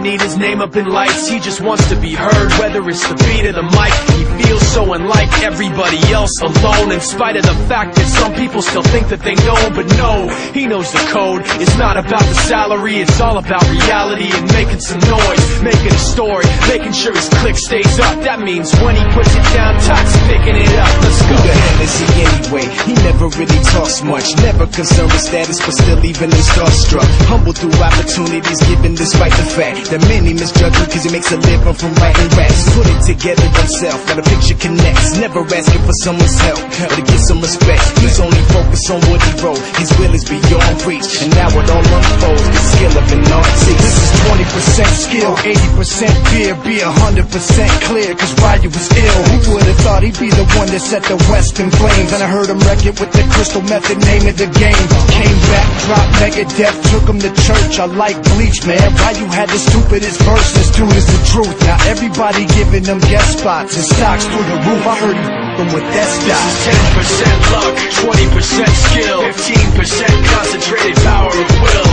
need his name up in lights, he just wants to be heard. Whether it's the beat or the mic, he feels so unlike everybody else, alone. In spite of the fact that some people still think that they know, but no, he knows the code. It's not about the salary, it's all about reality and making some noise, making a story, making sure his click stays up. That means when he puts it down, Tox picking it up. Let's go. Who the hell is he anyway? He never really talks much, never concerned with status, but still even him starstruck. Humble through opportunities given despite the fact that many misjudge him cause he makes a living from writing raps. Put it together himself, got a picture connects, never asking for someone's help or to get some respect. He's only focused on what he wrote, his will is beyond reach, and now it all unfolds, the skill of an artist. This is 20% skill, 80% fear, be 100% clear, cause Ryu was ill. Who would've thought he'd be the one that set the West in flames? And I heard him wreck it with the Crystal Method, name of the game. Came back, dropped Megadeth, took him to church. I like Bleach, man. Ryu had the stupidest verse, this dude is the truth. Now everybody giving them guest spots and stocks through the roof. I heard him with that stock. 10% luck, 20% skill, 15% concentrated power of will,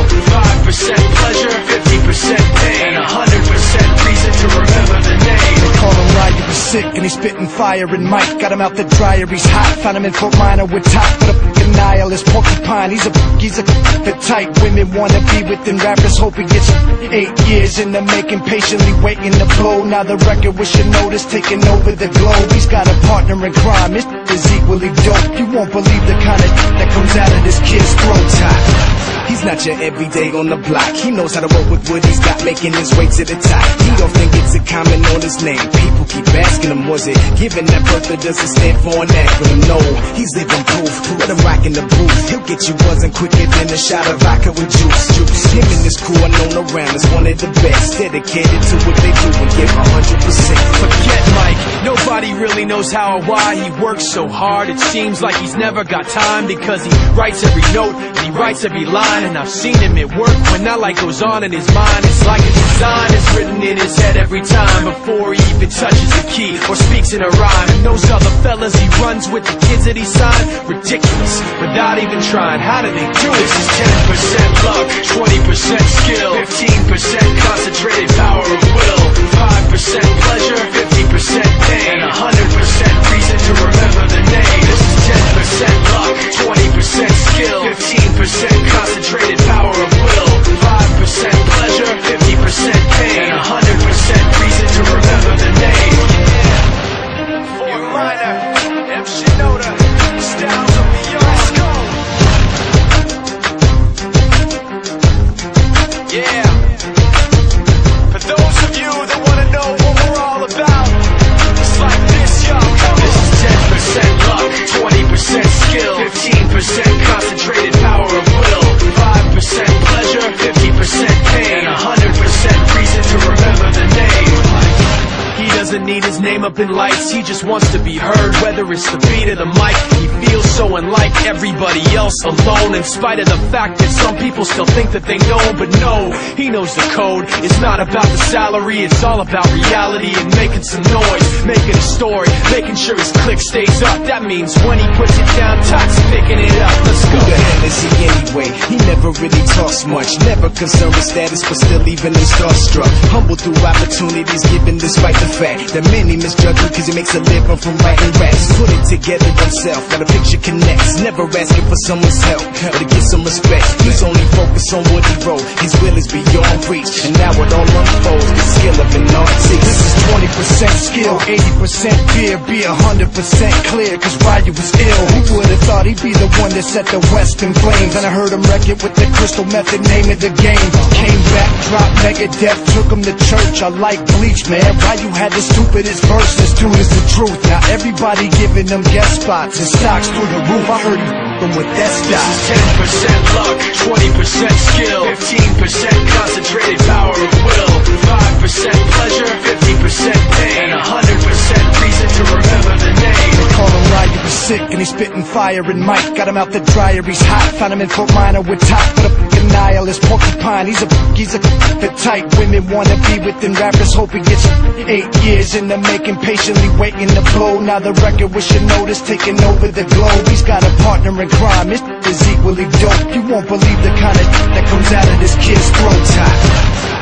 5% pleasure, 50% pain, and 100% reason to remember the name. They call him Ryu, he was sick and he spitting fire and Mike got him out the dryer, he's hot. Found him in Fort Minor with top for the fucking nihilist porcupine. He's a the type women wanna be within. Rappers hope he gets 8 years in the making, patiently waiting to blow. Now the record with your notice taking over the globe. He's got a partner in crime, his is equally dope. You won't believe the kind of that comes out of this kid's throat. He's not your everyday on the block. He knows how to work with what he's got, making his way to the top. He often gets a comment on his name. People keep asking him, was it given that birth or does it stand for an acronym? No, he's living proof. Let him rock in the booth. He'll get you buzzing quicker than a shot of vodka with juice. Him and his crew are known around as one of the best, dedicated to what they do and give 100%. Forget Mike, nobody really knows how or why he works so hard. It seems like he's never got time because he writes every note and he writes every line. And I've seen him at work when that light goes on in his mind. It's like a design is written in his head every time before he even touches a key or speaks in a rhyme. And those other fellas he runs with, the kids that he signed, ridiculous, without even trying. How do they do it? This is 10% luck, 20% skill, 15% concentrated power of will, 5% pleasure, 50% pain, and 100% reason to remember the name. This is 10% luck, 20% skill, 15% concentrated power of will, 5% pleasure, 50% pain, and 100% reason to remember the name. Fort Minor, M. Shinoda, Styles of Beyond. Yeah. For those of you that want to know what we're all about, it's like this, y'all. This is 10% luck, 20% skill, 15% concentrated power of will, 5% pleasure, 50% pain, and 100% reason to remember the name. He doesn't need his name up in lights, he just wants to be heard. Whether it's the beat or the mic, he feels so unlike everybody else, alone. In spite of the fact that some people still think that they know, but no, he knows the code. It's not about the salary, it's all about reality and making some noise, making a story, making sure his click stays up. That means when he puts it down, Tox picking it up. Let's go. Who the hell is he anyway? He never really talks much, never concerned with status, but still even him starstruck. Humble through opportunities given despite the fact that many misjudge him cause he makes a living from writing raps. Put it together himself, got a picture connects, never asking for someone's help or to get some respect. He's only focused on what he wrote, his will is beyond reach, and now it all unfolds, the skill of an artist. This is 20% skill, 80% fear, be 100% clear, cause Ryu was ill. Who would've thought he'd be the one that set the West in flames? And I heard him wreck it with the Crystal Method, name of the game. Came back, dropped Megadeth, took him to church. I like Bleach, man. Ryu had the stupidest verse, this dude is the truth. Now everybody giving them guest spots and stocks through the roof. I heard him with that stock. 10% luck, 20% skill, 15% concentrated power of will, 5% pleasure, 50% pain, and 100% reason to remember the name. They call him Ryu, he was sick and he spitting fire and Mike got him out the dryer, he's hot. Found him in Fort Minor with top for the fucking nihilist porcupine. He's a the type women wanna be within. Rappers hope he gets 8 years in the making, patiently waiting to blow. Now the record with your notice taking over the globe. He's got a partner in crime, his is equally dope. You won't believe the kind of that comes out of this kid's throat.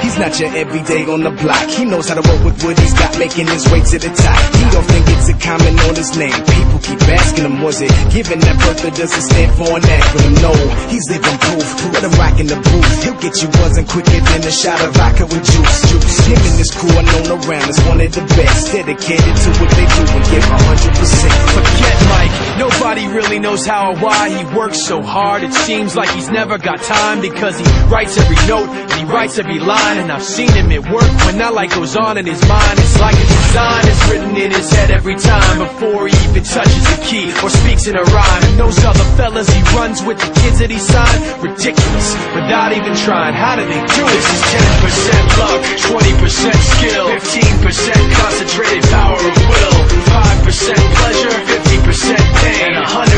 He's not your everyday on the block. He knows how to work with what he's got, making his way to the top. He often gets a comment on his name. People keep asking him, was it given that birth or does it stand for an acronym? No, he's living proof. Let him rock in the booth. He'll get you buzzing quicker than a shot of vodka with juice. Him and his crew are known around as one of the best, dedicated to what they do and give 100%. Forget Mike, nobody really knows how or why he works so hard. It seems like he's never got time because he writes every note and he writes every line. And I've seen him at work when that light goes on in his mind. It's like a design is written in his head every time before he even touches a key or speaks in a rhyme. And those other fellas he runs with, the kids that he signed, ridiculous, without even trying. How do they do it? This is 10% luck, 20% skill, 15% concentrated power of will, 5% pleasure, 50% pain, and 100%